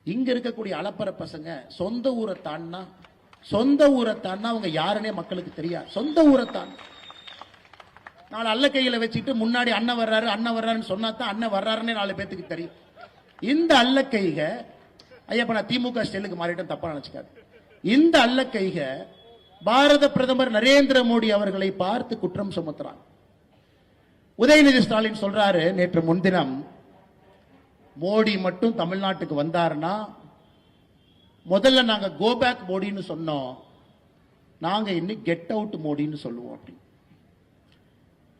இங்க இருக்கக்கூடிய அலப்பற பசங்க சொந்த ஊரை தாண்டா அவங்க யாருன்னே மக்களுக்கு தெரியாது. சொந்த ஊரை தான் நாலு அல்ல கையில வச்சுட்டு முன்னாடி அண்ணன் வர்றாருன்னு சொன்னா தான் அண்ணன் வர்றாருன்னே 4 பேத்துக்கு தெரியும். இந்த அல்ல கைக ஐயப்ப நான் திமுக ஸ்டைலுக்கு மாறிட்டேன், தப்பா நினைச்சுக்காது. இந்த அல்ல கைக பாரத பிரதமர் நரேந்திர மோடி அவர்களை பார்த்து குற்றம் சுமத்துறாங்க. உதயநிதி ஸ்டாலின் சொல்றாரு நேற்று முன்தினம், மோடி மட்டும் தமிழ்நாட்டுக்கு வந்தாருன்னா முதல்ல நாங்க கோ பேக் மோடின்னு சொன்னோம், நாங்க இன்னைக்கு கெட் அவுட் மோடின்னு சொல்லுவோம். அப்படி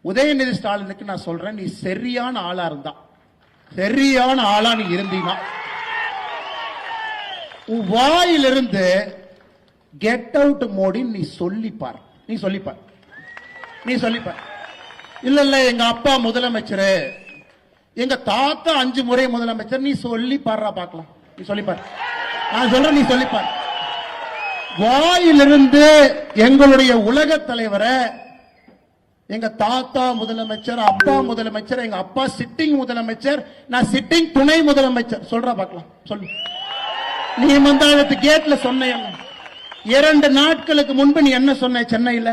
உதயநிதி ஸ்டாலினுக்கு நான் சொல்றேன், நீ சரியான ஆளா இருந்தா, சரியான ஆளா நீ இருந்தீனா உன் வாயிலிருந்து கெட் அவுட் மோடின்னு நீ சொல்லிப்பார். இல்ல எங்க அப்பா முதலமைச்சர், எங்க தாத்தா 5 முறை முதலமைச்சர், நீ சொல்லி பாடுறா பார்க்கலாம். நீ சொல்லிப்பார். நான் சொல்றேன், நீ சொல்லிப்பார். வாயிலிருந்து எங்களுடைய உலக தலைவரை எங்க தாத்தா முதலமைச்சர், அப்பா முதலமைச்சர், எங்க அப்பா சிட்டிங் முதலமைச்சர், நான் சிட்டிங் துணை முதலமைச்சர் சொல்றா பார்க்கலாம். சொல்லு. நீ மந்தாளத்து கேட்ல சொன்ன 2 நாட்களுக்கு முன்பு நீ என்ன சொன்ன சென்னையில?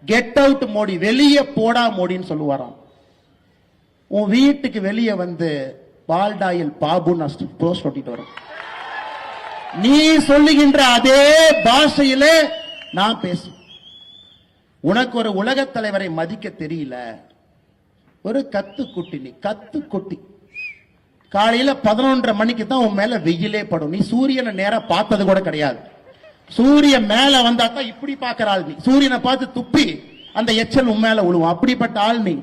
கெட் அவுட் மோடி, வெளியே போடா மோடின்னு சொல்லுவாராம். உன் வீட்டுக்கு வெளியே வந்து பால்டாயில் பாபு போஸ்ட் ஒட்டிட்டு வரும். நீ சொல்லுகின்ற அதே பாஷையிலே நான் பேசுவேன். உனக்கு ஒரு உலக தலைவரை மதிக்க தெரியல, ஒரு கத்துக்குட்டி. நீ கத்துக்குட்டி. காலையில 11:30 மணிக்கு தான் உன் மேல வெயிலே படும். நீ சூரியனை நேரா பார்த்தது கூட கிடையாது. சூரியன் மேல வந்தா தான் இப்படி பார்க்கிற ஆள் நீ. சூரியனை பார்த்து துப்பி அந்த எச்சல் உன் மேல விழுவும். அப்படிப்பட்ட ஆள் நீ.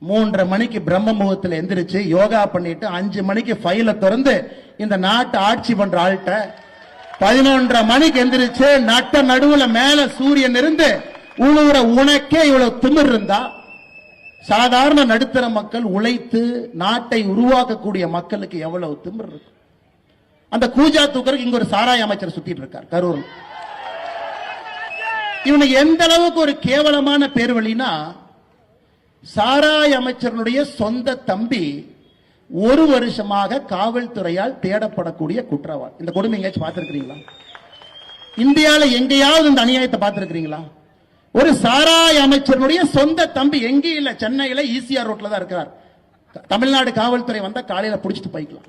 3:30 மணிக்கு பிரம்ம முகத்தில் எந்திரிச்சு யோகா பண்ணிட்டு 5 மணிக்கு ஃபைல திறந்து இந்த நாட்டை ஆட்சி பண்ற ஆள்கிட்ட 11:30 மணிக்கு எந்திரிச்சு நட்ட நடுவுல மேல சூரியன் இருந்து உழுவுற உனக்கே இவ்வளவு திமிர் இருந்தா, சாதாரண நடுத்தர மக்கள் உழைத்து நாட்டை உருவாக்கக்கூடிய மக்களுக்கு எவ்வளவு திமிர் இருக்கு? அந்த கூஜா தூக்கருக்கு இங்க ஒரு சாராய அமைச்சர் சுத்திட்டு இருக்கார் கரூர். இவனுக்கு எந்த அளவுக்கு ஒரு கேவலமான பேர் வழினா, சாராய அமைச்சருடைய சொந்த தம்பி 1 வருஷமாக காவல்துறையால் தேடப்படக்கூடிய குற்றவாளி. இந்த கொடுமை எங்கேயாச்சும் பார்த்திருக்கிறீங்களா? இந்தியாவில் எங்கேயாவது இந்த அநியாயத்தை பார்த்திருக்கிறீங்களா? ஒரு சாராய அமைச்சருடைய சொந்த தம்பி எங்கே இல்ல, சென்னையில ஈசிஆர் ரோட்ல தான் இருக்கிறார். தமிழ்நாடு காவல்துறை வந்தா காலையில புடிச்சிட்டு போய்க்கலாம்.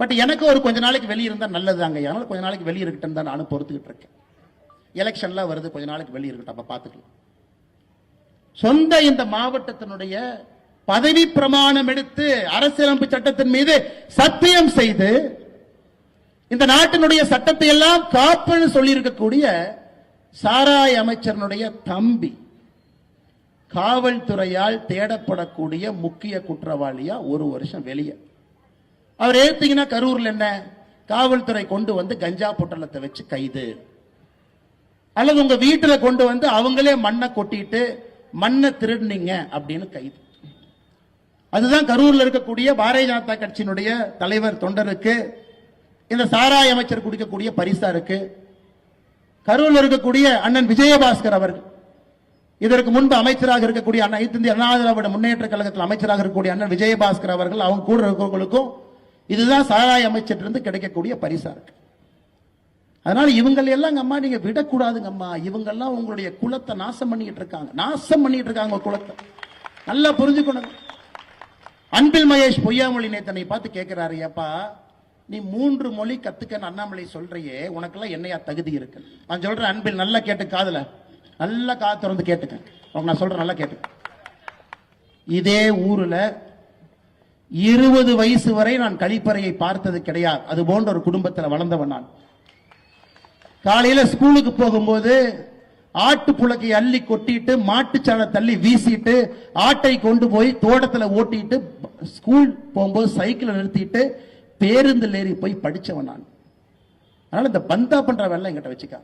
பட் எனக்கு ஒரு கொஞ்ச நாளைக்கு வெளியே இருந்தா நல்லதுதாங்க. அதனால கொஞ்ச நாளைக்கு வெளியே இருக்கட்டும் தான் நானும் பொறுத்துக்கிட்டு இருக்கேன். எலெக்ஷன்லாம் வருது, கொஞ்ச நாளைக்கு வெளியே இருக்கட்டும், அப்ப பாத்துக்கலாம். சொந்த இந்த மாவட்டத்தினுடைய பதவி பிரமாணம் எடுத்து அரசியலமைப்பு சட்டத்தின் மீது சத்தியம் செய்து இந்த நாட்டினுடைய சட்டத்தை எல்லாம் காப்புன்னு சொல்லி இருக்கக்கூடிய சாராய அமைச்சருடைய தம்பி காவல்துறையால் தேடப்படக்கூடிய முக்கிய குற்றவாளியா 1 வருஷம் வெளியே. அவர் ஏத்தீங்கன்னா கரூர்ல என்ன, காவல்துறை கொண்டு வந்து கஞ்சா பொட்டலத்தை வச்சு கைது, அல்லது உங்க வீட்டுல கொண்டு வந்து அவங்களே மண்ணை கொட்டிட்டு மண்ணை திருடுனீங்க அப்படின்னு கைது. அதுதான் கரூர்ல இருக்கக்கூடிய பாரதிய ஜனதா கட்சியினுடைய தலைவர் தொண்டருக்கு இந்த சாராய அமைச்சர் குடிக்கக்கூடிய பரிசா இருக்கு. கரூர்ல இருக்கக்கூடிய அண்ணன் விஜயபாஸ்கர் அவர்கள், இதற்கு முன்பு அமைச்சராக இருக்கக்கூடிய இந்திய அண்ணா திராவிட முன்னேற்ற கழகத்தில் அமைச்சராக இருக்கக்கூடிய அண்ணன் விஜயபாஸ்கர் அவர்கள், அவங்க கூட இருக்கிறவங்களுக்கும் இதுதான் சாராய அமைச்சர் கிடைக்கக்கூடிய பரிசா இருக்கு. அதனால இவங்க எல்லாம் அம்மா நீங்க விடக்கூடாதுங்க அம்மா. இவங்க எல்லாம் உங்களுடைய குலத்தை நாசம் பண்ணிட்டு இருக்காங்க. குலத்தை நல்லா புரிஞ்சுக்கணும். அன்பில் மகேஷ் பொய்யாமொழி நேத்தனை பார்த்து கேட்கிறாரு, ஏப்பா நீ 3 மொழி கத்துக்கன்னு அண்ணாமலை சொல்றியே, உனக்கெல்லாம் என்னையா தகுதி இருக்கு? நான் சொல்றேன் அன்பில், நல்லா கேட்டு காதுல நல்லா காது திறந்து கேட்டுக்க. நான் சொல்றேன் நல்லா கேட்டு. இதே ஊர்ல 20 வயசு வரை நான் கழிப்பறையை பார்த்தது கிடையாது. அது போன்ற ஒரு குடும்பத்தில் வளர்ந்தவன் நான். காலையில ஸ்கூலுக்கு போகும்போது ஆட்டு புழக்கை அள்ளி கொட்டிட்டு மாட்டுச்சாண தள்ளி வீசிட்டு ஆட்டை கொண்டு போய் தோட்டத்துல ஓட்டிட்டு ஸ்கூல் போகும்போது சைக்கிளை நிறுத்திட்டு பேருந்தில் ஏறி போய் படிச்சவன் நான். அதனால இந்த பந்தா பண்ற வேலை என்கிட்ட வச்சுக்க.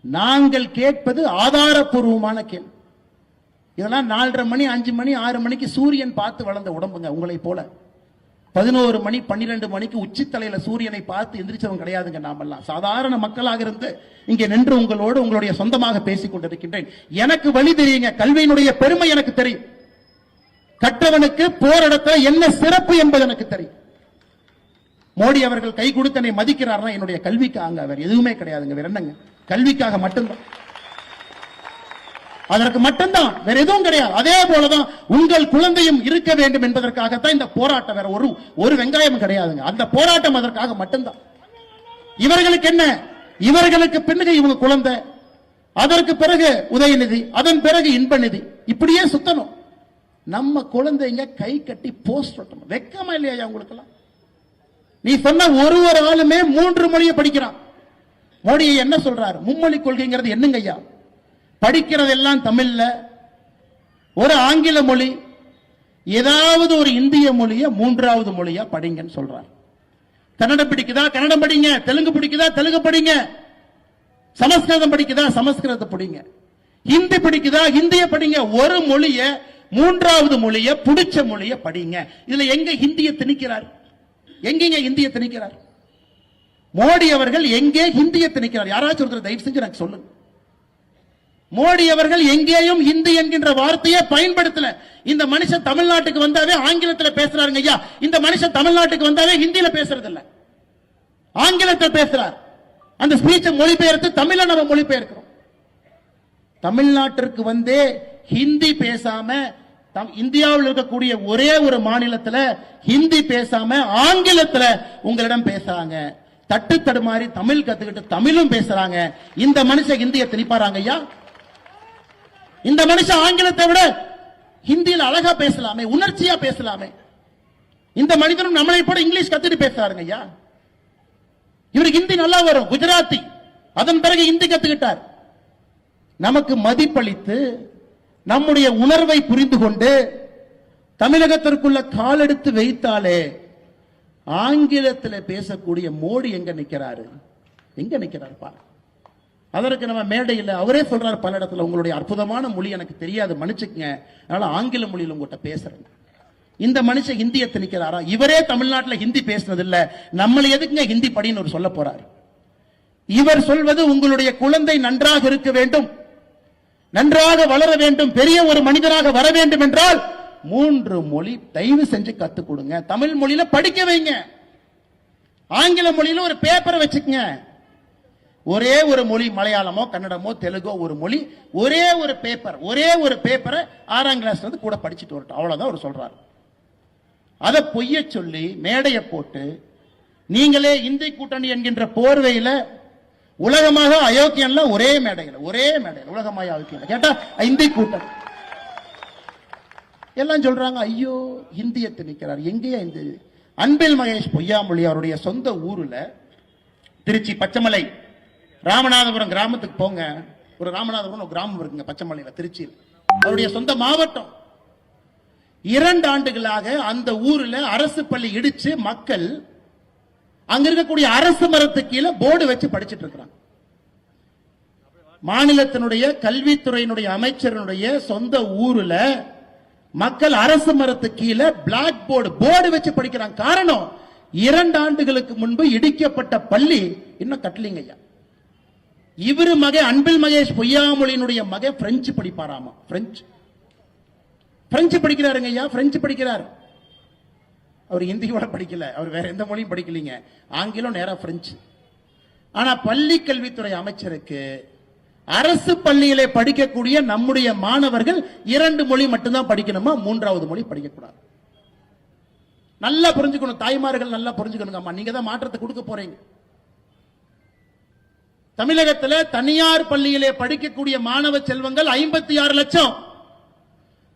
நாங்கள் கேட்பது ஆதாரபூர்வமான கேள்வி. இதெல்லாம் 4:30 மணி 5 மணி 6 மணிக்கு சூரியன் பார்த்து வளர்ந்த உடம்புங்க. உங்களை போல 11 மணி 12 மணிக்கு உச்சி தலையில சூரியனை பார்த்து எந்திரிச்சவங்க கிடையாதுங்க. நாமெல்லாம் சாதாரண மக்களாக இருந்து இங்கே நின்று உங்களோடு உங்களுடைய சொந்தமாக பேசிக் கொண்டிருக்கின்றேன். எனக்கு வழி தெரியுங்க. கல்வியினுடைய பெருமை எனக்கு தெரியும். கற்றவனுக்கு போராடத்தில் என்ன சிறப்பு என்பது எனக்கு தெரியும். மோடி அவர்கள் கை கொடுத்தனை மதிக்கிறார்னா என்னுடைய கல்விக்காக, வேற எதுவுமே கிடையாதுங்க. வேற என்னங்க? கல்விக்காக மட்டும்தான், அதற்கு மட்டும்தான், வேற எதுவும் கிடையாது. அதே போலதான் உங்கள் குழந்தையும் இருக்க வேண்டும் என்பதற்காகத்தான் இந்த போராட்டம், வேற ஒரு வெங்காயம் கிடையாதுங்க. அந்த போராட்டம் அதற்காக மட்டும்தான். இவர்களுக்கு என்ன? இவர்களுக்கு பின்னணி இவங்க குழந்தை, அதற்கு பிறகு உதயநிதி, அதன் பிறகு இன்ப நிதி, இப்படியே சுத்தணும். நம்ம குழந்தைங்க கை கட்டி போஸ்ட் ஒட்டணும். வெக்கமா இல்லையா உங்களுக்கு எல்லாம்? நீ சொன்ன ஒரு ஆளுமே 3 மொழியை படிக்கிறான். மோடி என்ன சொல்றாரு? மும்மொழி கொள்கைங்கிறது என்னங்க ஐயா? படிக்கிறதெல்லாம் தமிழ்ல, ஒரு ஆங்கில மொழி, ஏதாவது ஒரு இந்திய மொழிய 3வது மொழியா படிங்கன்னு சொல்றார். கன்னடம் பிடிக்குதா கன்னடம் படிங்க, தெலுங்கு பிடிக்குதா தெலுங்கு படிங்க, சமஸ்கிருதம் பிடிக்குதா சமஸ்கிருதத்தை படிங்க, ஹிந்தி பிடிக்குதா ஹிந்திய படிங்க. ஒரு மொழிய 3வது மொழிய பிடிச்ச மொழிய படிங்க. இதுல எங்க ஹிந்திய திணிக்கிறார்? எங்கங்க ஹிந்திய திணிக்கிறார்? மோடி அவர்கள் எங்கே ஹிந்திய திணிக்கிறார்? யாராச்சும் ஒருத்தர் தயவு செஞ்சு எனக்கு சொல்லுங்க. மோடி அவர்கள் எங்கேயும் ஹிந்தி என்கின்ற வார்த்தையை பயன்படுத்தல. இந்த மனுஷன் தமிழ்நாட்டுக்கு வந்தாவே ஆங்கிலத்தில் பேசுறாருங்க ஐயா. இந்த மனுஷன் தமிழ்நாட்டுக்கு வந்தாவே ஹிந்தியில பேசுறது இல்ல, ஆங்கிலத்தில் பேசுறார். அந்த ஸ்பீச்சை மொழிபெயர்த்து தமிழ்ல நம்ம மொழிபெயர்க்கிறோம். தமிழ்நாட்டிற்கு வந்தே ஹிந்தி பேசாம, இந்தியாவில் இருக்கக்கூடிய ஒரே ஒரு மாநிலத்தில் ஹிந்தி பேசாம ஆங்கிலத்தில் உங்களிடம் பேசுறாங்க. தட்டு தடுமாறி தமிழ் கத்துக்கிட்டு தமிழும் பேசுறாங்க. இந்த மனுஷன் ஹிந்தியை திணிப்பாராங்க ஐயா? இந்த மனுஷன் ஆங்கிலத்தை விட ஹிந்தியில் அழகா பேசலாமே, உணர்ச்சியா பேசலாமே. இந்த மனிதனும் நம்மளை போல இங்கிலீஷ் கத்துட்டு பேசுறாருங்க ஐயா. இவருக்கு ஹிந்தி நல்லா வரும், குஜராத்தி, அதன் பிறகு ஹிந்தி கத்துக்கிட்டார். நமக்கு மதிப்பளித்து நம்முடைய உணர்வை புரிந்து கொண்டு தமிழகத்திற்குள்ள காலெடுத்து வைத்தாலே ஆங்கிலத்தில் பேசக்கூடிய மோடி எங்க நிக்கிறாரு? எங்க நிக்கிறார் பாரு. அதற்கு நம்ம மேடையில் அவரே சொல்றாரு பல இடத்துல, உங்களுடைய அற்புதமான மொழி எனக்கு தெரியாது, மன்னிச்சுக்கங்க, அதனால ஆங்கில மொழியில் உங்கள்கிட்ட பேசுறேன். இந்த மனுஷன் ஹிந்தியை திணிக்கிறாரா? இவரே தமிழ்நாட்டில் ஹிந்தி பேசினது இல்ல, நம்மள எதுக்குங்க ஹிந்தி படின்னு ஒரு சொல்ல போறாரு. இவர் சொல்வது உங்களுடைய குழந்தை நன்றாக இருக்க வேண்டும், நன்றாக வளர வேண்டும், பெரிய ஒரு மனிதராக வர வேண்டும் என்றால் 3 மொழி தயவு செஞ்சு கத்துக் கொடுங்க. தமிழ் மொழியில படிக்க வைங்க, ஆங்கில மொழியில ஒரு பேப்பரை வச்சுக்கங்க. ஒரே ஒரு மொழி, மலையாளமோ கன்னடமோ தெலுங்கோ ஒரு மொழி, ஒரே ஒரு பேப்பரை 6ஆம் கிளாஸ்ல இருந்து கூட படிச்சுட்டு வரட்டும், அவ்வளவுதான் அவர் சொல்றாரு. அதை பொய்ய சொல்லி மேடையை போட்டு நீங்களே இந்தி கூட்டணி என்கின்ற போர்வையில உலகமாக அயோக்கியன்ல ஒரே மேடையில் உலகமாக அயோக்கியன் கேட்டா இந்தி கூட்டணி எல்லாம் சொல்றாங்க. ஐயோ ஹிந்தியை திணிக்கிறார். எங்கேயா இந்த அன்பில் மகேஷ் பொய்யாமொழி அவருடைய சொந்த ஊர்ல திருச்சி பச்சைமலை ராமநாதபுரம் கிராமத்துக்கு போங்க. ஒரு ராமநாதபுரம் ஒரு கிராமம் இருக்குங்க பச்சைமலையில, திருச்சியில் அவருடைய சொந்த மாவட்டம். 2 ஆண்டுகளாக அந்த ஊர்ல அரசு பள்ளி இடிச்சு மக்கள் அங்க இருக்கக்கூடிய அரசு மரத்துக்கு கீழே போர்டு வச்சு படிச்சுட்டு இருக்கிறாங்க. மாநிலத்தினுடைய கல்வித்துறையினுடைய அமைச்சருடைய சொந்த ஊர்ல மக்கள் அரசு மரத்துக்கு கீழே பிளாக் போர்டு வச்சு படிக்கிறாங்க. காரணம், 2 ஆண்டுகளுக்கு முன்பு இடிக்கப்பட்ட பள்ளி இன்னும் கட்டலிங்க ஐயா. இவரு மகன் அன்பில் மகேஷ் பொய்யாமொழியினுடைய மகன் பிரெஞ்சு படிப்பாராமா. பிரெஞ்சு படிக்கிறாருங்க ஐயா, பிரெஞ்சு படிக்கிறார். அவர் ஹிந்தி கூட படிக்கல, அவர் வேற எந்த மொழியும் படிக்கலீங்க, ஆங்கிலம் நேரா பிரெஞ்சு. ஆனா பள்ளி கல்வித்துறை அமைச்சருக்கு அரசு பள்ளியிலே படிக்கக்கூடிய நம்முடைய மாணவர்கள் 2 மொழி மட்டும்தான் படிக்கணுமா, 3வது மொழி படிக்கக்கூடாது. நல்லா புரிஞ்சுக்கணும், தாய்மார்கள் நல்லா புரிஞ்சுக்கணுங்க. அம்மா நீங்க தான் மாற்றத்தை கொடுக்க போறீங்க. தமிழகத்தில் தனியார் பள்ளியிலே படிக்கக்கூடிய மாணவ செல்வங்கள் 56 லட்சம்,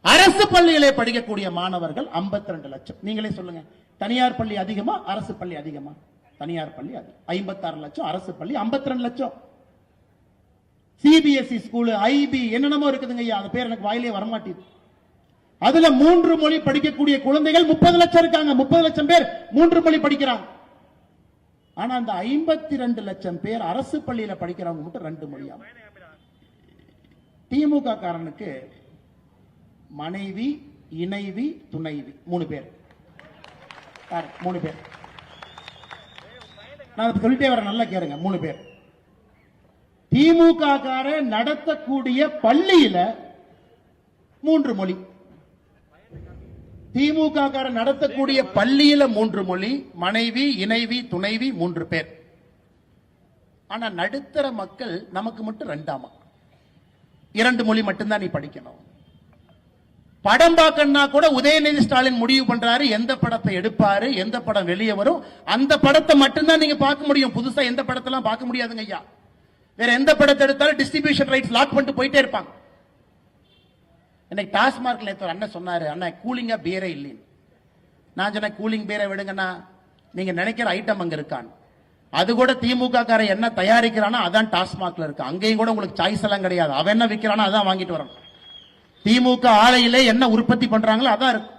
அரசு பள்ளியிலே படிக்கக்கூடிய மாணவர்கள் 52 லட்சம். நீங்களே சொல்லுங்க, தனியார் பள்ளி அதிகமா அரசு பள்ளி அதிகமா? தனியார் பள்ளி 56 லட்சம், அரசு பள்ளி 52 லட்சம். சிபிஎஸ்இ ஸ்கூல், ஐபி என்னென்னமோ இருக்குதுங்க ஐயா, அந்த பேர் எனக்கு வாயிலே வரமாட்டேது. அதுல 3 மொழி படிக்கக்கூடிய குழந்தைகள் 30 லட்சம் இருக்காங்க. 30 லட்சம் பேர் 3 மொழி படிக்கிறாங்க. ஆனா அந்த 52 லட்சம் பேர் அரசு பள்ளியில படிக்கிறவங்க மட்டும் 2 மொழியா. திமுக காரனுக்கு மனைவி, இணைவி, துணைவி 3 பேர். 3 பேர் நான் சொல்லிட்டே வர, நல்லா கேளுங்க. 3 பேர். திமுக கார நடத்தக்கூடிய பள்ளியில 3 மொழி. திமுக காரன் நடத்தக்கூடிய பள்ளியில 3 மொழி, மனைவி, இணைவி, துணைவி 3 பேர். ஆனா நடுத்தர மக்கள் நமக்கு மட்டும் 2ஆமா. 2 மொழி மட்டும்தான் நீ படிக்கணும். படம் பார்க்கணும்னா கூட உதயநிதி ஸ்டாலின் முடிவு பண்றாரு எந்த படத்தை எடுப்பாரு, எந்த படம் வெளியே வரும், அந்த படத்தை மட்டும்தான் நீங்க பார்க்க முடியும். புதுசா எந்த படத்தெல்லாம் பார்க்க முடியாதுங்க ஐயா. வேற எந்த படத்தை எடுத்தாலும் டிஸ்ட்ரிபியூஷன் ரைட்ஸ் லாக் பண்ணிட்டு போயிட்டே இருப்பாங்க. இன்னைக்கு டாஸ்மார்க்ல நேத்து அண்ணன் சொன்னாரு, அண்ணன் கூலிங்கா பீரே இல்லைன்னு. நான் சொன்னேன் கூலிங் பீரை விடுங்கண்ணா, நீங்க நினைக்கிற ஐட்டம் அங்க இருக்கான்னு. அது கூட திமுக காரன் என்ன தயாரிக்கிறானோ அதான் டாஸ்மார்க்ல இருக்கு. அங்கேயும் கூட உங்களுக்கு சாய்ஸ் எல்லாம் கிடையாது. அவன் என்ன விற்கிறானோ அதான் வாங்கிட்டு வரணும். திமுக ஆலையிலே என்ன உற்பத்தி பண்றாங்களோ அதான் இருக்கு.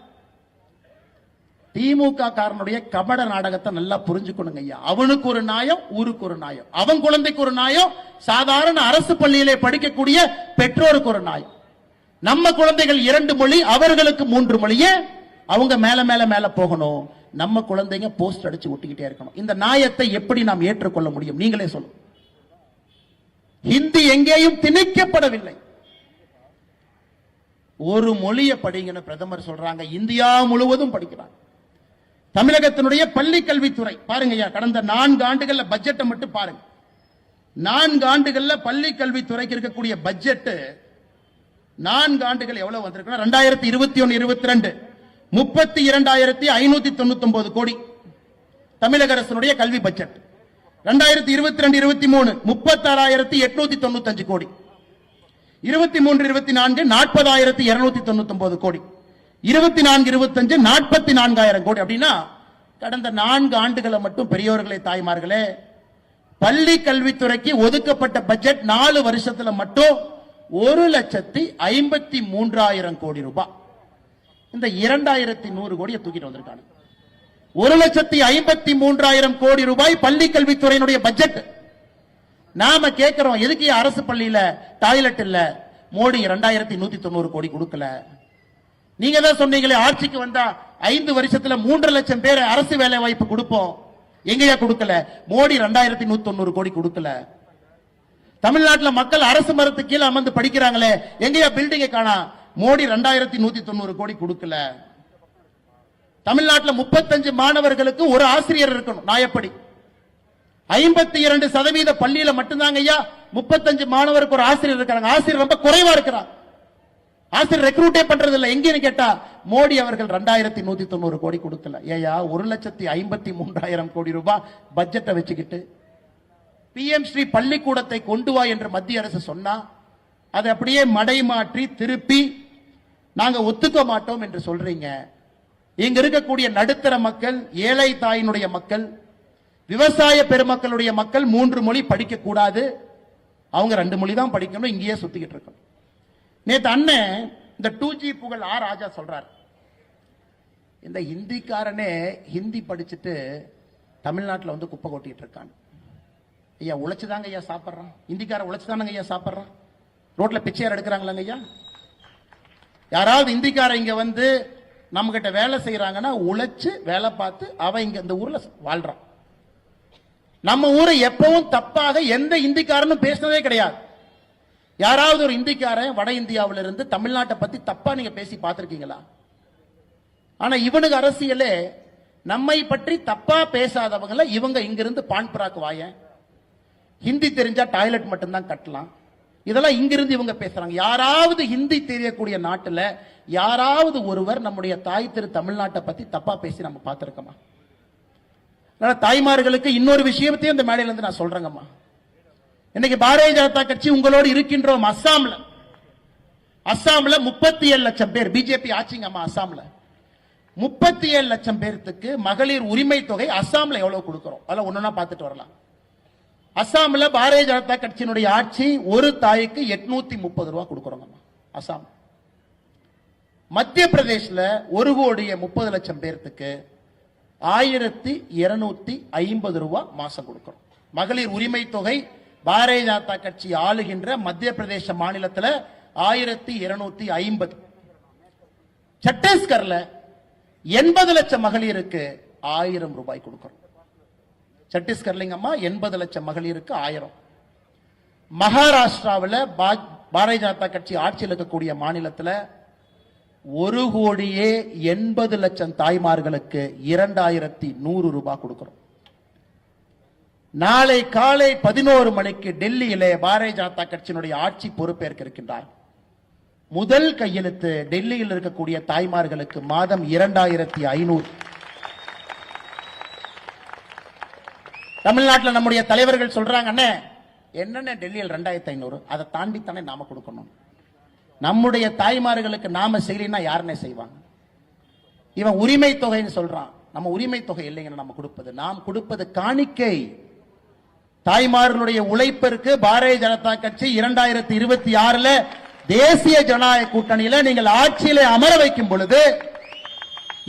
திமுக காரனுடைய கபட நாடகத்தை நல்லா புரிஞ்சுக்கணுங்க ஐயா. அவனுக்கு ஒரு நியாயம், ஊருக்கு ஒரு நியாயம், அவன் குழந்தைக்கு ஒரு நியாயம், சாதாரண அரசு பள்ளியிலே படிக்கக்கூடிய பெற்றோருக்கு ஒரு நியாயம். நம்ம குழந்தைகள் 2 மொழி, அவர்களுக்கு 3 மொழியே. அவங்க மேல மேல மேல போகணும். நம்ம குழந்தைங்க போஸ்ட் அடிச்சு ஒட்டிக்கிட்டே இருக்கணும். இந்த நியாயத்தை எப்படி நாம் ஏற்றுக்கொள்ள முடியும்? நீங்களே சொல்லுங்க. ஹிந்தி எங்கேயும் திணிக்கப்படவில்லை. ஒரு மொழியை படிங்கன்னு பிரதமர் சொல்றாங்க. இந்தியா முழுவதும் படிக்கிறாங்க. தமிழகத்தினுடைய பள்ளி கல்வித்துறை பாருங்க ஐயா, கடந்த 4 ஆண்டுகள்ல பட்ஜெட்டை மட்டும் பாருங்க. 4 ஆண்டுகள்ல பள்ளி கல்வித்துறைக்கு இருக்கக்கூடிய பட்ஜெட் 4 ஆண்டுகள் எவ்வளவு வந்திருக்குன்னா 2021-22 32,599 கோடி தமிழக அரசினுடைய கல்வி பட்ஜெட். 2022-23 36,895 கோடி. 23-24 40,299 கோடி. 24-25 44,000 கோடி. அப்படின்னா கடந்த 4 ஆண்டுகளை மட்டும் பெரியோர்களே தாய்மார்களே பள்ளி கல்வித்துறைக்கு ஒதுக்கப்பட்ட பட்ஜெட் 4 வருஷத்துல மட்டும் 1,53,000 கோடி ரூபாய். இந்த 2,100 கோடியை தூக்கிட்டு வந்திருக்காங்க. 1,53,000 கோடி ரூபாய் பள்ளி கல்வித்துறையினுடைய பட்ஜெட். நாம கேட்கிறோம், எதுக்கு அரசு பள்ளியில டாய்லெட் இல்ல? மோடி 2,190 கோடி கொடுக்கல. நீங்க தான் சொன்னீங்களே ஆட்சிக்கு வந்தா 5 வருஷத்துல 3 லட்சம் பேர் அரசு வேலை வாய்ப்பு கொடுப்போம். எங்கயா கொடுக்கல? மோடி 2,190 கோடி கொடுக்கல. தமிழ்நாட்டில் மக்கள் அரசு மரத்துக்கு கீழே அமர்ந்து படிக்கிறாங்களே, எங்கயா பில்டிங்கை காணா? மோடி 2,190 கோடி கொடுக்கல. தமிழ்நாட்டில் 35 மாணவர்களுக்கு ஒரு ஆசிரியர் இருக்கணும். நான் எப்படி 52% பள்ளியில மட்டும்தாங்க ஐயா 35 மாணவருக்கு ஒரு ஆசிரியர் இருக்காங்க. ஆசிரியர் ரொம்ப குறைவா இருக்கிறார். ஆசிரியர் ரெக்ரூட்டே பண்றது இல்ல. எங்கன்னு கேட்டா மோடி அவர்கள் 2,190 கோடி கொடுக்கல. ஏயா 1,53,000 கோடி ரூபாய் பட்ஜெட்டை வச்சுக்கிட்டு PM ஸ்ரீ பள்ளிக்கூடத்தை கொண்டு வா என்று மத்திய அரசு சொன்னா அதை அப்படியே மடை மாற்றி திருப்பி நாங்க ஒத்துக்க மாட்டோம் என்று சொல்றீங்க. இங்க இருக்கக்கூடிய நடுத்தர மக்கள், ஏழை தாயினுடைய மக்கள், விவசாய பெருமக்களுடைய மக்கள் 3 மொழி படிக்க கூடாது, அவங்க 2 மொழி தான் படிக்கணும், இங்கேயே சுத்திக்கிட்டு இருக்கணும். நேத்து அண்ணன் இந்த 2G புகழ் ஆர் ராஜா சொல்றார், இந்த ஹிந்திக்காரனே ஹிந்தி படிச்சுட்டு தமிழ்நாட்டில் வந்து குப்பை கொட்டிட்டு இருக்கான். ஐயா உழைச்சுதாங்க ஐயா சாப்பிட்றான். ஹிந்திக்காரன் உழைச்சுதானங்க ஐயா சாப்பிட்றான். ரோட்ல பிச்சையார் எடுக்கிறாங்களாங்க ஐயா. யாராவது இந்திக்காரன் இங்க வந்து நம்ம கிட்ட வேலை செய்யறாங்கன்னா உழைச்சு வேலை பார்த்து அவன் இங்க இந்த ஊர்ல வாழ்றான். நம்ம ஊரை எப்பவும் தப்பாக எந்த இந்திக்காரனும் பேசினதே கிடையாது. யாராவது ஒரு இந்திக்காரன் வட இந்தியாவில இருந்து தமிழ்நாட்டை பத்தி தப்பா நீங்க பேசி பார்த்திருக்கீங்களா? ஆனா இவனுக்கு அரசியலே நம்மை பற்றி தப்பா பேசாதவங்கள இவங்க இங்கிருந்து பான்பராக்கு வாயன், ஹிந்தி தெரிஞ்சா டாய்லெட் மட்டும்தான் கட்டலாம், இதெல்லாம் இங்கிருந்து இவங்க பேசுறாங்க. யாராவது ஹிந்தி தெரியக்கூடிய நாட்டுல யாராவது ஒருவர் நம்முடைய தாய் திரு தமிழ்நாட்டை பத்தி தப்பா பேசி நம்ம பார்த்திருக்கோமா? தாய்மார்களுக்கு இன்னொரு விஷயத்தையும் இந்த மேடையில இருந்து நான் சொல்றேங்கம்மா. இன்னைக்கு பாரதிய ஜனதா கட்சி உங்களோடு இருக்கின்றோம். அஸ்ஸாம்ல 37 லட்சம் பேர் பிஜேபி ஆட்சிங்கம்மா. அஸ்ஸாம்ல 37 லட்சம் பேருக்கு மகளிர் உரிமை தொகை அஸ்ஸாம்ல எவ்வளவு கொடுக்கிறோம் அதெல்லாம் ஒன்னொன்னா பார்த்துட்டு வரலாம். அஸ்ஸாம்ல பாரதிய ஜனதா கட்சியினுடைய ஆட்சி ஒரு தாய்க்கு 830 ரூபாய் கொடுக்கிறோங்கம்மா அஸ்ஸாம். மத்திய பிரதேஷ்ல 1,30,00,000 பேருக்கு 1,250 ரூபாய் மாசம் கொடுக்கிறோம். மகளிர் உரிமை தொகை பாரதிய ஜனதா கட்சி ஆளுகின்ற மத்திய பிரதேச மாநிலத்தில் 1,250. சத்தீஸ்கர்ல 80 லட்சம் மகளிருக்கு 1000 ரூபாய் கொடுக்கிறோம். சத்தீஸ்கர்லிங்கம்மா 80 லட்சம் மகளிருக்கு 1000. மகாராஷ்டிராவில் பாரதிய ஜனதா கட்சி ஆட்சியில் இருக்கக்கூடிய மாநிலத்தில் 1,80,00,000 தாய்மார்களுக்கு 2,100 ரூபாய் கொடுக்கிறோம். நாளை காலை 11 மணிக்கு டெல்லியிலே பாரதிய ஜனதா கட்சியினுடைய ஆட்சி பொறுப்பேற்க இருக்கின்றார். முதல் கையெழுத்து டெல்லியில் இருக்கக்கூடிய தாய்மார்களுக்கு மாதம் 2,500. தமிழ்நாட்டில் நம்முடைய தலைவர்கள் சொல்றாங்க, அண்ணே என்னென்ன டெல்லியில் 2,500, அதை தாண்டி தானே நாம கொடுக்கணும். நம்முடைய தாய்மார்களுக்கு நாம செய்யலைன்னா யாருன்னே செய்வாங்க. இவன் உரிமை தொகைன்னு சொல்றான். நம்ம உரிமை தொகை இல்லைங்க, நம்ம கொடுப்பது, நாம் கொடுப்பது காணிக்கை. தாய்மார்களுடைய உழைப்பிற்கு பாரதிய ஜனதா கட்சி 2026 தேசிய ஜனநாயக கூட்டணியில நீங்கள் ஆட்சியிலே அமர வைக்கும் பொழுது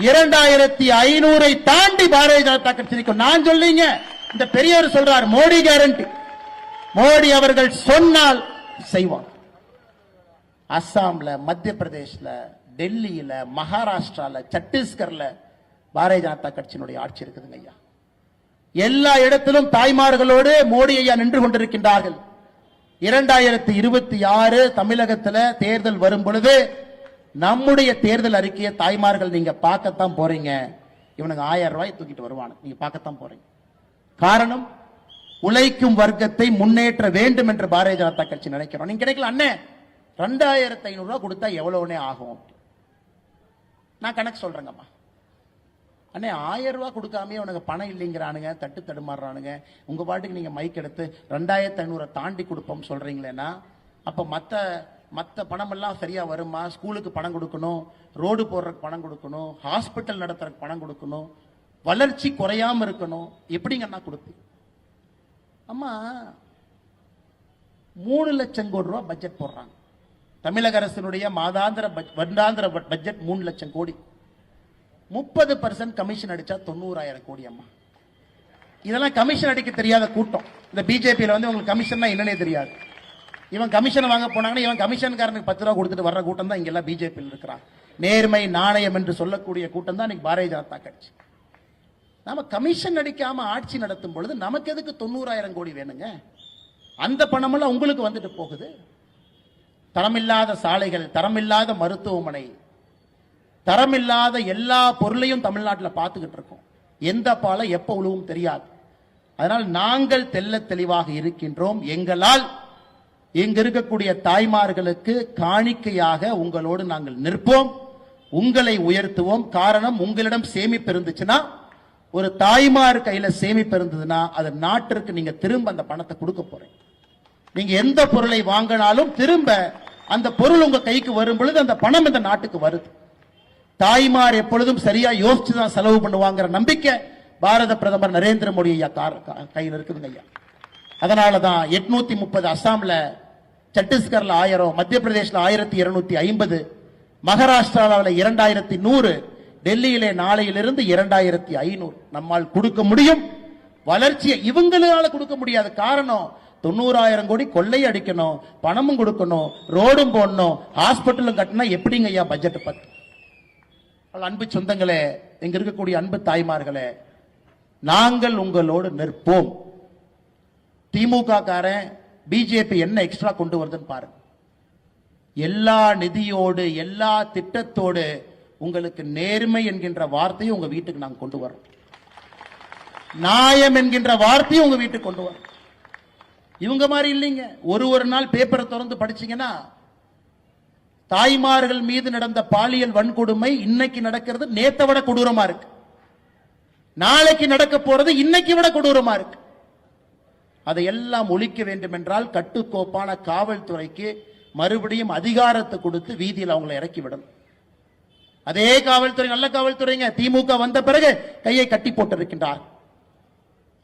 2,500 தாண்டி பாரதிய ஜனதா கட்சி. நான் சொல்றீங்க, இந்த பெரியவர் சொல்றார் மோடி கேரண்டி. மோடி அவர்கள் சொன்னால் செய்வார். அஸ்ஸாம்ல, மத்திய பிரதேஷ்ல, டெல்லியில, மகாராஷ்டிரால, சத்தீஸ்கர்ல பாரதிய ஜனதா கட்சியினுடைய ஆட்சி இருக்குதுங்க ஐயா. எல்லா இடத்திலும் தாய்மார்களோடு மோடி ஐயா நின்று கொண்டிருக்கின்றார்கள். 2026 தமிழகத்தில் தேர்தல் வரும் பொழுது நம்முடைய தேர்தல் அறிக்கையை தாய்மார்கள் நீங்க பார்க்கத்தான் போறீங்க. இவனுக்கு 1000 ரூபாய் தூக்கிட்டு வருவானு நீங்க பார்க்கத்தான் போறீங்க. காரணம், உழைக்கும் வர்க்கத்தை முன்னேற்ற வேண்டும் என்று பாரதிய ஜனதா கட்சி நினைக்கிறோம். நீங்க கிடைக்கல அண்ணே 2,500 ரூபாய் கொடுத்தா எவ்வளவுனே ஆகும். நான் கணக்கு சொல்றேங்கம்மா. அண்ணே 1000 ரூபாய் கொடுக்காமயே உனக்கு பணம் இல்லைங்கிறானுங்க, தட்டு தடுமாறுறானுங்க. உங்க பாட்டுக்கு நீங்க மைக் எடுத்து 2,500 தாண்டி கொடுப்போம் சொல்றீங்களேன்னா, அப்ப மத்த பணம் எல்லாம் சரியா வருமா? ஸ்கூலுக்கு பணம் கொடுக்கணும், ரோடு போடுறதுக்கு பணம் கொடுக்கணும், ஹாஸ்பிட்டல் நடத்துறதுக்கு பணம் கொடுக்கணும், வளர்ச்சி குறையாம இருக்கணும். எப்படிங்கன்னா கொடுப்பீங்க? அம்மா 3 லட்சம் கோடி ரூபாய் பட்ஜெட் போடுறாங்க. தமிழக அரசினுடைய வருடாந்திர பட்ஜெட் 3 லட்சம் கோடி. 30% கமிஷன் அடிச்சா 90,000 கோடி. அம்மா இதெல்லாம் கமிஷன் அடிக்க தெரியாத கூட்டம். இந்த பிஜேபியில உங்களுக்கு கமிஷன் என்னன்னே தெரியாது. இவன் கமிஷன் வாங்க போனாங்கன்னா இவன் கமிஷன்காரனுக்கு 10 ரூபா கொடுத்துட்டு வர்ற கூட்டம் தான் இங்க எல்லாம் பிஜேபியில் இருக்கிறான். நேர்மை நாணயம் என்று சொல்லக்கூடிய கூட்டம் தான் இன்னைக்கு பாரதிய ஜனதா கட்சி. நாம கமிஷன் அடிக்காம ஆட்சி நடத்தும் பொழுது நமக்கு எதுக்கு 90,000 கோடி வேணுங்க? அந்த பணமெல்லாம் உங்களுக்கு வந்துட்டு போகுது. தரமில்லாத சாலைகள், தரமில்லாத மருத்துவமனை, தரமில்லாத எல்லா பொருளையும் தமிழ்நாட்டில் பார்த்துக்கிட்டு இருக்கோம். எந்த பாலை எப்ப உழுவும் தெரியாது. அதனால் நாங்கள் தெல்ல தெளிவாக இருக்கின்றோம். எங்களால் இங்க இருக்கக்கூடிய தாய்மார்களுக்கு காணிக்கையாக உங்களோடு நாங்கள் நிற்போம், உங்களை உயர்த்துவோம். காரணம், உங்களிடம் சேமிப்பு இருந்துச்சுன்னா, ஒரு தாய்மார் கையில சேமிப்பு இருந்ததுன்னா அது நாட்டிற்கு நீங்க திரும்ப அந்த பணத்தை கொடுக்க போறீங்க. நீங்க எந்த பொருளை வாங்கினாலும் திரும்ப அந்த பொருள் உங்க கைக்கு வரும் பொழுது அந்த பணம் இந்த நாட்டுக்கு வருது. தாய்மார் எப்பொழுதும் சரியா யோசிச்சுதான் செலவு பண்ணுவாங்கிற நம்பிக்கை பாரத பிரதமர் நரேந்திர மோடி ஐயா கையில் இருக்குதுங்க ஐயா. அதனாலதான் 830 அஸ்ஸாம்ல, சத்தீஸ்கர்ல 1000, மத்திய பிரதேஷ்ல 1250, மகாராஷ்டிராவில் 2100, டெல்லியிலே நாளையிலிருந்து 2,500 நம்மால் கொடுக்க முடியும். வளர்ச்சியை இவங்களால கொடுக்க முடியாது. காரணம், 90,000 கோடி கொள்ளை அடிக்கணும், பணமும் கொடுக்கணும், ரோடும் போடணும், ஹாஸ்பிட்டலும் கட்டினா எப்படிங்க ஐயா பட்ஜெட் பத்து? அன்பு சொந்தங்களே, இங்க இருக்கக்கூடிய அன்பு தாய்மார்களே, நாங்கள் உங்களோடு நிற்போம். திமுக காரன் பிஜேபி என்ன எக்ஸ்ட்ரா கொண்டு வருதுன்னு பாருங்க. எல்லா நிதியோடு, எல்லா திட்டத்தோடு உங்களுக்கு நேர்மை என்கின்ற வார்த்தையை உங்க வீட்டுக்கு நாங்கள் கொண்டு வரோம். நியாயம் என்கின்ற வார்த்தையை உங்க வீட்டுக்கு கொண்டு வரோம். இவங்க மாதிரி இல்லைங்க. ஒரு நாள் பேப்பரை திறந்து படிச்சீங்கன்னா தாய்மார்கள் மீது நடந்த பாலியல் வன்கொடுமை இன்னைக்கு நடக்கிறது நேத்தை விட கொடூரமா இருக்கு, நாளைக்கு நடக்க போறது இன்னைக்கு விட கொடூரமா இருக்கு. அதையெல்லாம் ஒழிக்க வேண்டும் என்றால் கட்டுக்கோப்பான காவல்துறைக்கு மறுபடியும் அதிகாரத்தை கொடுத்து வீதியில் அவங்களை இறக்கி விடணும். அதே காவல்துறை நல்ல காவல்துறைங்க. திமுக வந்த பிறகு கையை கட்டி போட்டிருக்கின்றார்.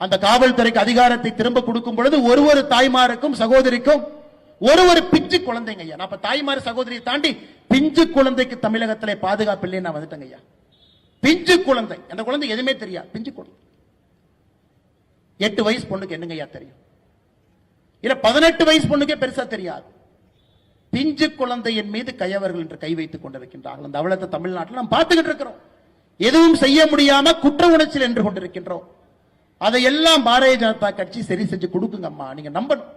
அந்த காவல்துறைக்கு அதிகாரத்தை திரும்ப கொடுக்கும் பொழுது ஒரு தாய்மாருக்கும் சகோதரிக்கும் ஒரு பிஞ்சு குழந்தைங்க ஐயா. நான் தாய்மார் சகோதரியை தாண்டி பிஞ்சு குழந்தைக்கு தமிழகத்திலே பாதுகாப்பு இல்லைன்னு நான் வந்துட்டேங்க ஐயா. பிஞ்சு குழந்தை, அந்த குழந்தை எதுவுமே தெரியாது. பிஞ்சு குழந்தை 8 வயசு பொண்ணுக்கு என்னங்க ஐயா தெரியும்? இல்ல 18 வயசு பொண்ணுக்கே பெருசா தெரியாது. பிஞ்சு குழந்தையின் மீது கையவர்கள் என்று கை வைத்துக் கொண்டிருக்கின்றார்கள். அந்த அவலத்தை தமிழ்நாட்டில் நாம் பார்த்துக்கிட்டு இருக்கிறோம். எதுவும் செய்ய முடியாம குற்ற உணர்ச்சியில் என்று கொண்டிருக்கின்றோம். அதையெல்லாம் பாரதிய ஜனதா கட்சி சரி செஞ்சு கொடுக்குங்க அம்மா, நீங்க நம்பணும்.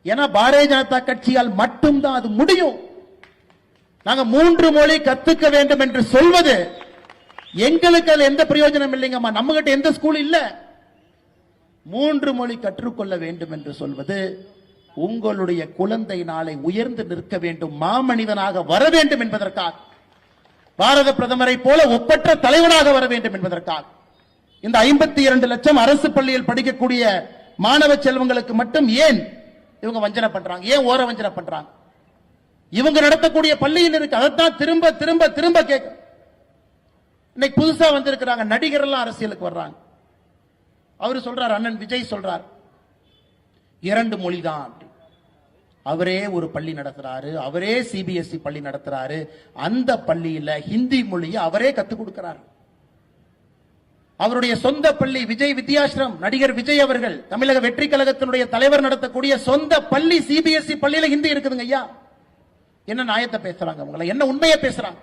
ஏன்னா பாரதிய ஜனதா கட்சியால் மட்டும்தான் அது முடியும். நாங்க 3 மொழி கத்துக்க வேண்டும் என்று சொல்வது எங்களுக்கு அதுல எந்த பிரயோஜனம் இல்லைங்கம்மா. நம்ம கிட்ட எந்த ஸ்கூல் இல்ல. 3 மொழி கற்றுக்கொள்ள வேண்டும் என்று சொல்வது உங்களுடைய குழந்தை நாளை உயர்ந்து நிற்க வேண்டும், மாமனிதனாக வர வேண்டும் என்பதற்காக, பாரத பிரதமரை போல ஒப்பற்ற தலைவனாக வர வேண்டும் என்பதற்காக. இந்த 52 லட்சம் அரசு பள்ளியில் படிக்கக்கூடிய மாணவ செல்வங்களுக்கு மட்டும் ஏன் இவங்க வஞ்சனை பண்றாங்க? ஏன் ஓர வஞ்சனை பண்றாங்க? இவங்க நடத்தக்கூடிய பள்ளியில் இருக்கு. அதைத்தான் திரும்ப திரும்ப திரும்ப கேட்க. இன்னைக்கு புதுசா வந்திருக்கிறாங்க நடிகர் எல்லாம் அரசியலுக்கு வர்றாங்க. அவரு சொல்றார், அண்ணன் விஜய் சொல்றார் 2 மொழி தான். அவரே ஒரு பள்ளி நடத்துறாரு, அவரே சிபிஎஸ்இ பள்ளி நடத்துறாரு. அந்த பள்ளியில ஹிந்தி மொழியை அவரே கத்துக் கொடுக்கிறார். அவருடைய சொந்த பள்ளி விஜய் வித்யாசிரம், நடிகர் விஜய் அவர்கள் தமிழக வெற்றி கழகத்தினுடைய தலைவர் நடத்தக்கூடிய சொந்த பள்ளி சிபிஎஸ்இ பள்ளியில ஹிந்தி இருக்குதுங்க ஐயா. என்ன நியாயத்தை பேசுறாங்க அவங்கள? என்ன உண்மையை பேசுறாங்க?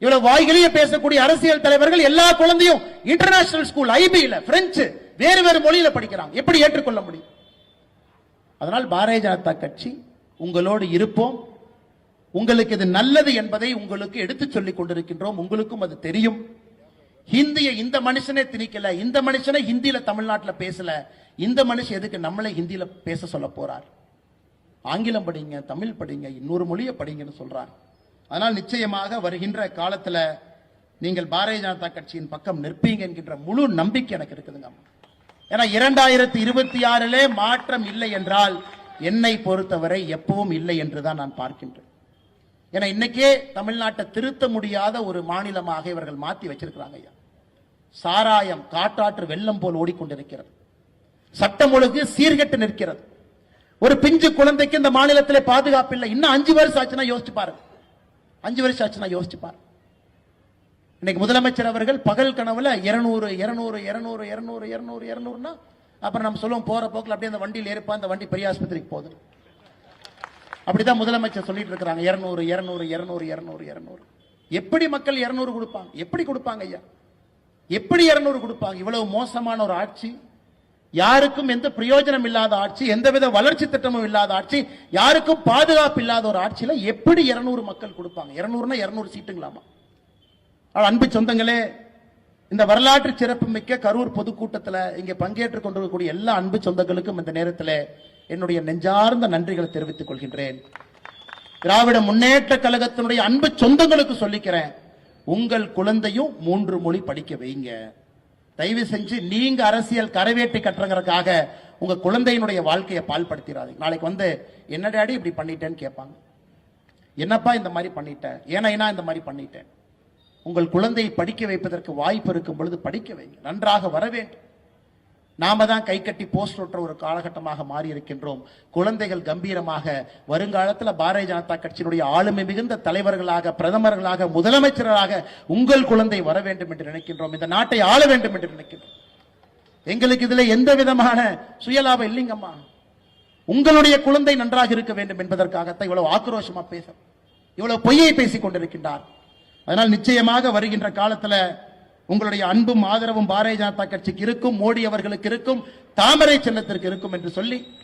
இவ்வளவு வாய்களையே பேசக்கூடிய அரசியல் தலைவர்கள் எல்லா குழந்தையும் இன்டர்நேஷனல் ஸ்கூல், ஐபில, பிரெஞ்சு, வேறு வேறு மொழியில படிக்கிறாங்க. எப்படி ஏற்றுக்கொள்ள முடியும்? அதனால் பாரதிய ஜனதா கட்சி உங்களோடு இருப்போம். உங்களுக்கு இது நல்லது என்பதை உங்களுக்கு எடுத்து சொல்லிக் கொண்டிருக்கின்றோம். உங்களுக்கும் அது தெரியும். ஹிந்தியை இந்த மனுஷனே திணிக்கல, இந்த மனுஷனே ஹிந்தியில தமிழ்நாட்டில் பேசல. இந்த மனுஷன் எதுக்கு நம்மளை ஹிந்தியில பேச சொல்ல போறார்? ஆங்கிலம் படிங்க, தமிழ் படிங்க, இன்னொரு மொழியை படிங்கன்னு சொல்றார். அதனால் நிச்சயமாக வருகின்ற காலத்துல நீங்கள் பாரதிய ஜனதா கட்சியின் பக்கம் நிற்பீங்க என்கின்ற முழு நம்பிக்கை எனக்கு இருக்குதுங்க. ஏன்னா 2026 மாற்றம் இல்லை என்றால் என்னை பொறுத்தவரை எப்பவும் இல்லை என்றுதான் நான் பார்க்கின்றேன். ஏன்னா இன்னைக்கே தமிழ்நாட்டை திருத்த முடியாத ஒரு மாநிலமாக இவர்கள் மாற்றி வச்சிருக்கிறாங்க ஐயா. சாராயம் காட்டாற்று வெள்ளம் போல் ஓடிக்கொண்டிருக்கிறது. சட்டம் ஒழுங்கு சீர்கெட்டு நிற்கிறது. ஒரு பிஞ்சு குழந்தைக்கு இந்த மாநிலத்திலே பாதுகாப்பு இல்லை. இன்னும் 5 வருஷம் ஆச்சுன்னா யோசிச்சு பாருங்க. 5 வருஷம் ஆச்சுன்னா யோசிச்சு பாருங்க. இன்னைக்கு முதலமைச்சர் அவர்கள் பகல் கனவுல 200 200 200 200 200 200னா அப்புறம் நம்ம சொல்லுவோம் போற போக்கில் அப்படியே அந்த வண்டியில் ஏறிப்பா, அந்த வண்டி பெரிய ஆஸ்பத்திரிக்கு போகுது. அப்படிதான் முதலமைச்சர் சொல்லிட்டு இருக்கிறாங்க 200 200 200 200 200. எப்படி மக்கள் 200 கொடுப்பாங்க? எப்படி கொடுப்பாங்க ஐயா? எப்படி 200 கொடுப்பாங்க? இவ்வளவு மோசமான ஒரு ஆட்சி, யாருக்கும் எந்த பிரயோஜனம் இல்லாத ஆட்சி, எந்தவித வளர்ச்சி திட்டமும் இல்லாத ஆட்சி, யாருக்கும் பாதுகாப்பு இல்லாத ஒரு ஆட்சியில எப்படி 200 மக்கள் கொடுப்பாங்க? 200னா 200 சீட்டுங்களாமா? அன்பு சொந்தங்களே, இந்த வரலாற்று சிறப்பு மிக்க கரூர் பொதுக்கூட்டத்தில் இங்கே பங்கேற்றுக் கொண்டிருக்கக்கூடிய எல்லா அன்பு சொந்தங்களுக்கும் இந்த நேரத்தில் என்னுடைய நெஞ்சார்ந்த நன்றிகளை தெரிவித்துக் கொள்கின்றேன். திராவிட முன்னேற்ற கழகத்தினுடைய அன்பு சொந்தங்களுக்கு சொல்லிக்கிறேன், உங்கள் குழந்தையும் 3 மொழி படிக்க வைங்க. தயவு செஞ்சு நீங்க அரசியல் கரவேட்டை கட்டுறங்கிறதுக்காக உங்க குழந்தையினுடைய வாழ்க்கையை பால்படுத்திடாதீங்க. நாளைக்கு வந்து என்ன டாடி இப்படி பண்ணிட்டேன்னு கேட்பாங்க. என்னப்பா இந்த மாதிரி பண்ணிட்டேன், ஏன்னா இந்த மாதிரி பண்ணிட்டேன். உங்கள் குழந்தையை படிக்க வைப்பதற்கு வாய்ப்பு இருக்கும் பொழுது படிக்க வைங்க. நன்றாக வர வேண்டும். நாம தான் கை கட்டி போஸ்ட் ஒட்டுற ஒரு காலகட்டமாக மாறி இருக்கின்றோம். குழந்தைகள் கம்பீரமாக வருங்காலத்தில் பாரதிய ஜனதா கட்சியினுடைய ஆளுமை மிகுந்த தலைவர்களாக, பிரதமர்களாக, முதலமைச்சர்களாக உங்கள் குழந்தை வர வேண்டும் என்று நினைக்கின்றோம். இந்த நாட்டை ஆள வேண்டும் என்று நினைக்கின்றோம். எங்களுக்கு இதுல எந்த விதமான சுயலாபம் இல்லைங்கம்மா. உங்களுடைய குழந்தை நன்றாக இருக்க வேண்டும் என்பதற்காகத்தான் இவ்வளவு ஆக்ரோஷமா பேச, இவ்வளவு பொய்யை பேசிக் கொண்டிருக்கின்றார். அதனால் நிச்சயமாக வருகின்ற காலத்தில் உங்களுடைய அன்பும் ஆதரவும் பாரதிய ஜனதா கட்சிக்கு இருக்கும், மோடி அவர்களுக்கு இருக்கும், தாமரை சின்னத்திற்கு இருக்கும் என்று சொல்லி